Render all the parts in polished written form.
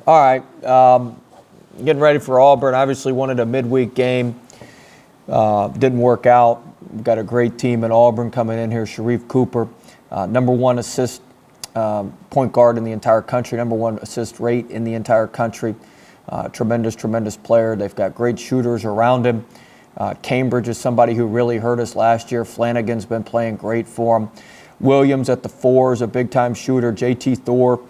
All right. Getting ready for Auburn. Obviously wanted a midweek game. Didn't work out. We've got a great team in Auburn coming in here. Sharif Cooper, number one assist point guard in the entire country, number one assist rate in the entire country. Tremendous player. They've got great shooters around him. Cambridge is somebody who really hurt us last year. Flanagan's been playing great for him. Williams at the 4 is a big-time shooter. J.T. Thor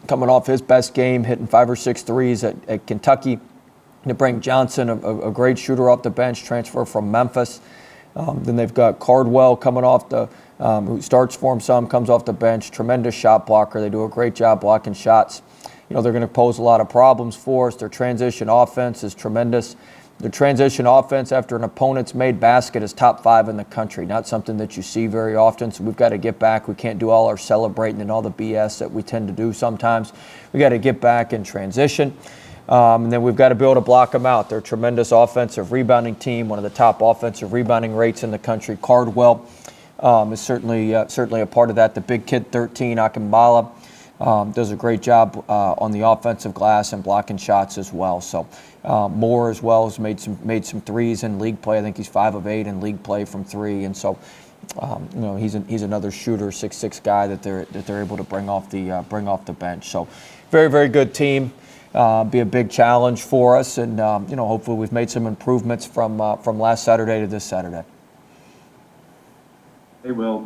coming off his best game, hitting 5 or 6 threes at Kentucky. To bring Johnson, a great shooter off the bench, transfer from Memphis. Then they've got Cardwell coming off who starts for him some, comes off the bench. Tremendous shot blocker. They do a great job blocking shots. They're going to pose a lot of problems for us. Their transition offense is tremendous. Their transition offense after an opponent's made basket is top 5 in the country. Not something that you see very often, so we've got to get back. We can't do all our celebrating and all the BS that we tend to do sometimes. We got to get back in transition. And then we've got to be able to block them out. They're a tremendous offensive rebounding team, one of the top offensive rebounding rates in the country. Cardwell is certainly a part of that. The big kid, 13, Akimbala, does a great job on the offensive glass and blocking shots as well. So Moore as well has made some threes in league play. I think he's 5 of 8 in league play from 3, and so he's another shooter, 6'6" guy that they're able to bring off the bench. So very good team. Be a big challenge for us, and hopefully we've made some improvements from last Saturday to this Saturday. Hey, Will,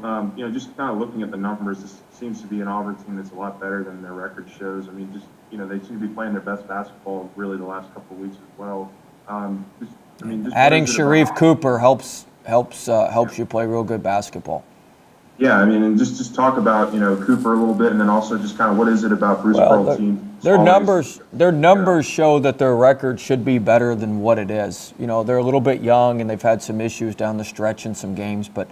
just kind of looking at the numbers, this seems to be an Auburn team that's a lot better than their record shows. I mean, they seem to be playing their best basketball really the last couple of weeks as well. Adding Sharif Cooper helps you play real good basketball. Yeah, I mean, and just talk about, Cooper a little bit, and then also just kind of what is it about Bruce Pearl's team? Their numbers show that their record should be better than what it is. They're a little bit young, and they've had some issues down the stretch in some games, but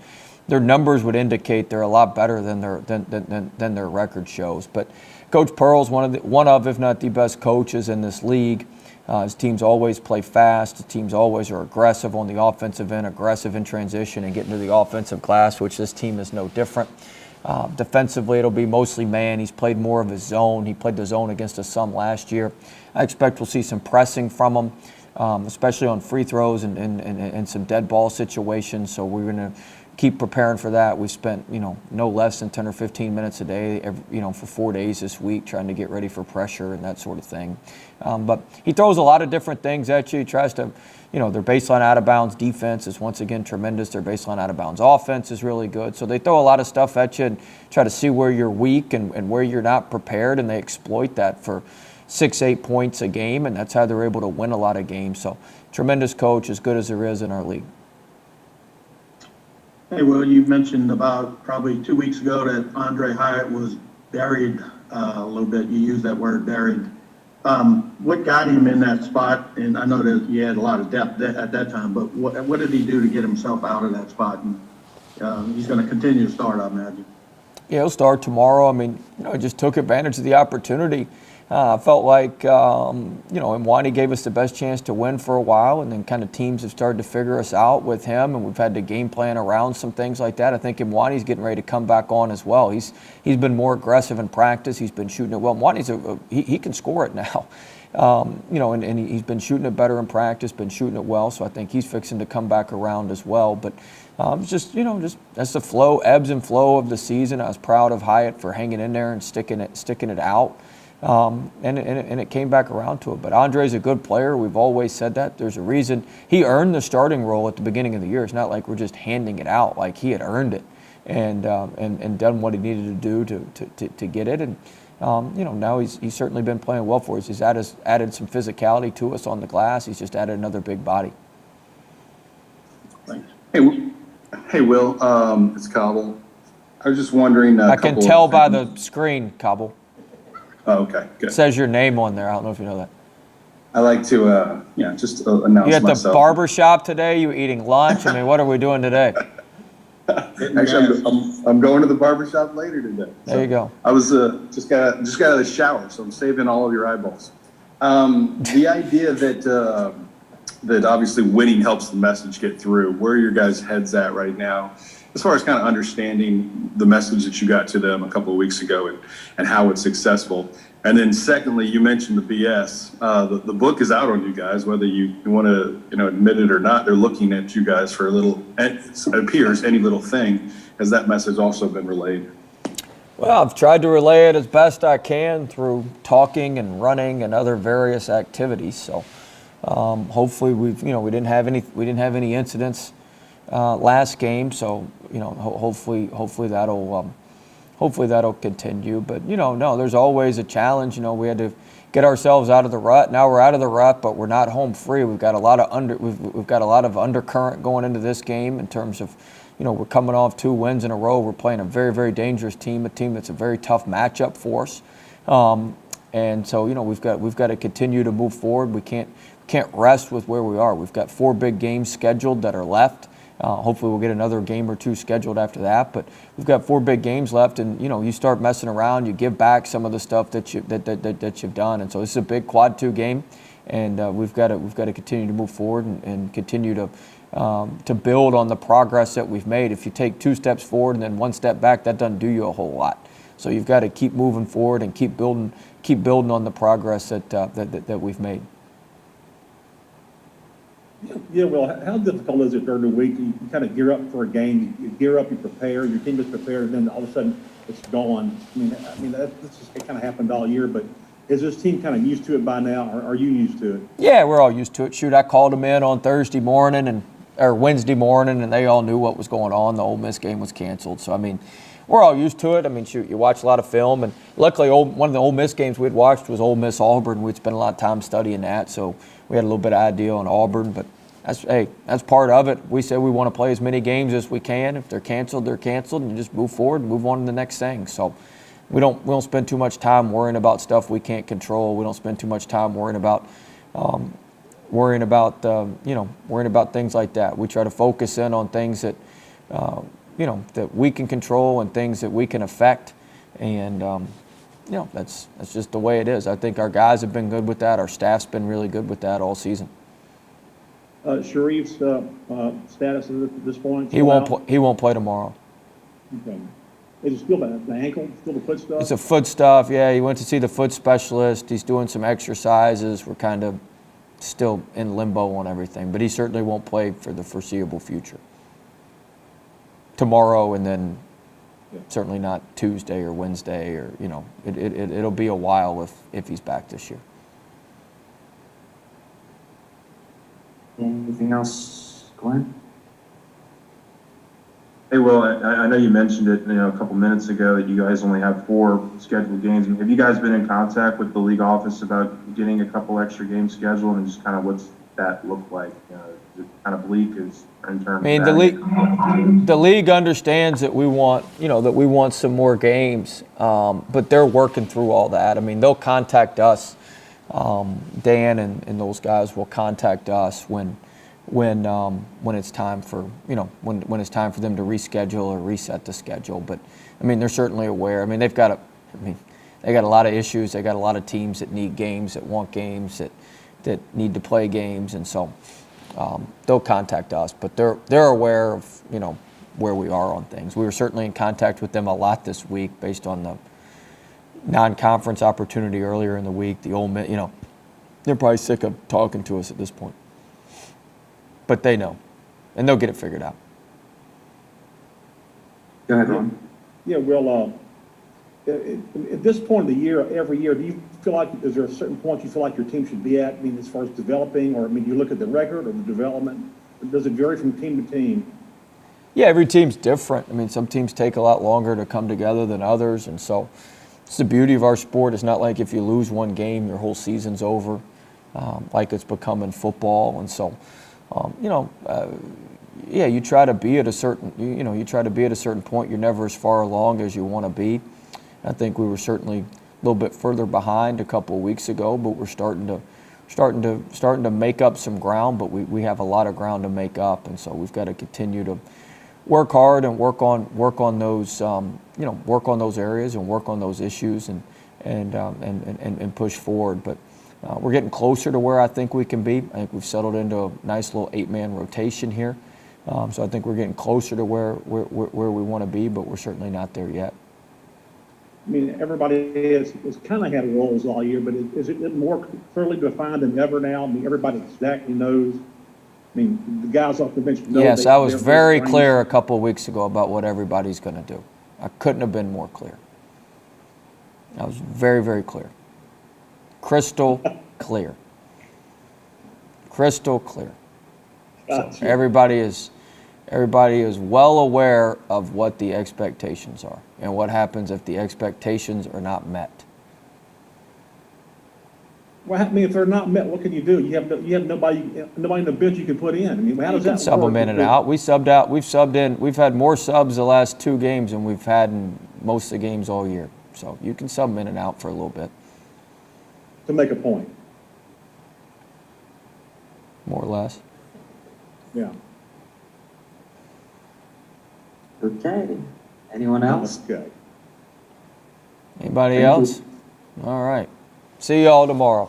their numbers would indicate they're a lot better than their record shows. But Coach Pearl's one of, if not the best coaches in this league. His teams always play fast. His teams always are aggressive on the offensive end, aggressive in transition and getting to the offensive glass, which this team is no different. Defensively, it'll be mostly man. He's played more of his zone. He played the zone against us some last year. I expect we'll see some pressing from him, especially on free throws and some dead ball situations. So we're going to keep preparing for that. We spent, no less than 10 or 15 minutes a day, for 4 days this week trying to get ready for pressure and that sort of thing. But he throws a lot of different things at you. He tries to, their baseline out-of-bounds defense is once again tremendous. Their baseline out-of-bounds offense is really good. So they throw a lot of stuff at you and try to see where you're weak and where you're not prepared, and they exploit that for 6-8 points a game, and that's how they're able to win a lot of games. So tremendous coach, as good as there is in our league. Hey, Will, you mentioned about probably 2 weeks ago that Andre Hyatt was buried a little bit. You used that word, buried. What got him in that spot? And I know that he had a lot of depth at that time, but what did he do to get himself out of that spot? And he's going to continue to start, I imagine. Yeah, he'll start tomorrow. I mean, he just took advantage of the opportunity. I felt like, Mwani gave us the best chance to win for a while, and then kind of teams have started to figure us out with him, and we've had to game plan around some things like that. I think Mwani's getting ready to come back on as well. He's been more aggressive in practice. He's been shooting it well. Mwani's he can score it now, and he's been shooting it better in practice, been shooting it well. So I think he's fixing to come back around as well. But just that's the ebbs and flow of the season. I was proud of Hyatt for hanging in there and sticking it out. And it came back around to it. But Andre's a good player. We've always said that. There's a reason. He earned the starting role at the beginning of the year. It's not like we're just handing it out. Like, he had earned it and done what he needed to do to get it. And, now he's certainly been playing well for us. He's added some physicality to us on the glass. He's just added another big body. Thanks. Hey, Will, it's Cobble. I was just wondering. I can tell by the screen, Cobble. Oh, okay, good. It says your name on there. I don't know if you know that. I like to, just announce myself. You at the barber shop today? You eating lunch? I mean, what are we doing today? Actually, I'm going to the barber shop later today. There you go. I was just got out of the shower, so I'm saving all of your eyeballs. The idea that obviously winning helps the message get through. Where are your guys' heads at right now? as far as kind of understanding the message that you got to them a couple of weeks ago and how it's successful. And then secondly, you mentioned the BS. The book is out on you guys, whether you want to admit it or not. They're looking at you guys for a little, it appears, any little thing. Has that message also been relayed? Well, I've tried to relay it as best I can through talking and running and other various activities. So hopefully we didn't have any incidents last game. So hopefully that'll continue. But no, there's always a challenge. We had to get ourselves out of the rut. Now we're out of the rut, but we're not home free. We've got a lot of undercurrent going into this game in terms of, we're coming off 2 wins in a row. We're playing a very, very dangerous team, a team that's a very tough matchup for us. And so, we've got to continue to move forward. We can't rest with where we are. We've got 4 big games scheduled that are left. Hopefully we'll get another game or 2 scheduled after that. But we've got 4 big games left, and you start messing around, you give back some of the stuff that you've done. And so this is a big quad 2 game, and we've got to continue to move forward and continue to build on the progress that we've made. If you take 2 steps forward and then 1 step back, that doesn't do you a whole lot. So you've got to keep moving forward and keep building on the progress that we've made. Yeah, well, how difficult is it during the week? You kind of gear up for a game, you gear up, you prepare, your team is prepared, and then all of a sudden it's gone. I mean this just kind of happened all year, but is this team kind of used to it by now, or are you used to it? Yeah, we're all used to it. Shoot, I called them in on Wednesday morning, and they all knew what was going on. The Ole Miss game was canceled. So, we're all used to it. Shoot, you watch a lot of film, and luckily one of the Ole Miss games we'd watched was Ole Miss Auburn. We'd spent a lot of time studying that, so we had a little bit of idea on Auburn, but that's part of it. We say we want to play as many games as we can. If they're canceled, they're canceled, and you just move forward and move on to the next thing. So we don't spend too much time worrying about stuff we can't control. We don't spend too much time worrying about things like that. We try to focus in on things that that we can control and things that we can affect, and that's just the way it is. I think our guys have been good with that. Our staff's been really good with that all season. Sharif's status at this point? He won't play tomorrow. Okay. Is it still the ankle, still the foot stuff? It's a foot stuff. Yeah, he went to see the foot specialist. He's doing some exercises. We're kind of still in limbo on everything, but he certainly won't play for the foreseeable future. Tomorrow, and then certainly not Tuesday or Wednesday, or it'll be a while if he's back this year. Anything else, Glenn? Hey, Will, I know you mentioned it, a couple minutes ago that you guys only have 4 scheduled games. Have you guys been in contact with the league office about getting a couple extra games scheduled, and just kind of what's that look like? Is it kind of bleak in terms of the league understands that we want some more games, but they're working through all that. They'll contact us. Dan and those guys will contact us when it's time for when it's time for them to reschedule or reset the schedule. But they're certainly aware. They got a lot of issues. They got a lot of teams that need games, that want games, that need to play games, and so they'll contact us. But they're aware of where we are on things. We were certainly in contact with them a lot this week based on the non-conference opportunity earlier in the week. The Ole Miss, they're probably sick of talking to us at this point. But they know, and they'll get it figured out. Go ahead, Ron. Yeah, well, at this point of the year, every year, do you feel like, is there a certain point you feel like your team should be at, as far as developing, or, you look at the record or the development? Or does it vary from team to team? Yeah, every team's different. Some teams take a lot longer to come together than others, and so it's the beauty of our sport. It's not like if you lose one game, your whole season's over, like it's become in football. And so, you try to be at a certain point. You're never as far along as you want to be. I think we were certainly a little bit further behind a couple of weeks ago, but we're starting to make up some ground. But we have a lot of ground to make up, and so we've got to continue to work hard and work on those areas and work on those issues and push forward. But we're getting closer to where I think we can be. I think we've settled into a nice little 8-man rotation here. So I think we're getting closer to where we want to be, but we're certainly not there yet. I mean, everybody has kind of had roles all year, but is it more clearly defined than ever now? I mean, everybody exactly knows. I mean, the guys off the bench know. Yes, I was they're very strengths. clear a couple of weeks ago about what everybody's going to do. I couldn't have been more clear. I was very, very clear. Crystal clear. Crystal clear. So Gotcha. everybody is well aware of what the expectations are and what happens if the expectations are not met. Well, I mean, if they're not met, what can you do? You have nobody in the bench you can put in. I mean, how You does can that sub work? them in and out. We've subbed in. We've had more subs the last 2 games than we've had in most of the games all year. So you can sub them in and out for a little bit, To make a point. more or less. Yeah. Okay. Anyone else? Okay. Anybody Thank you. else? All right. See y'all tomorrow.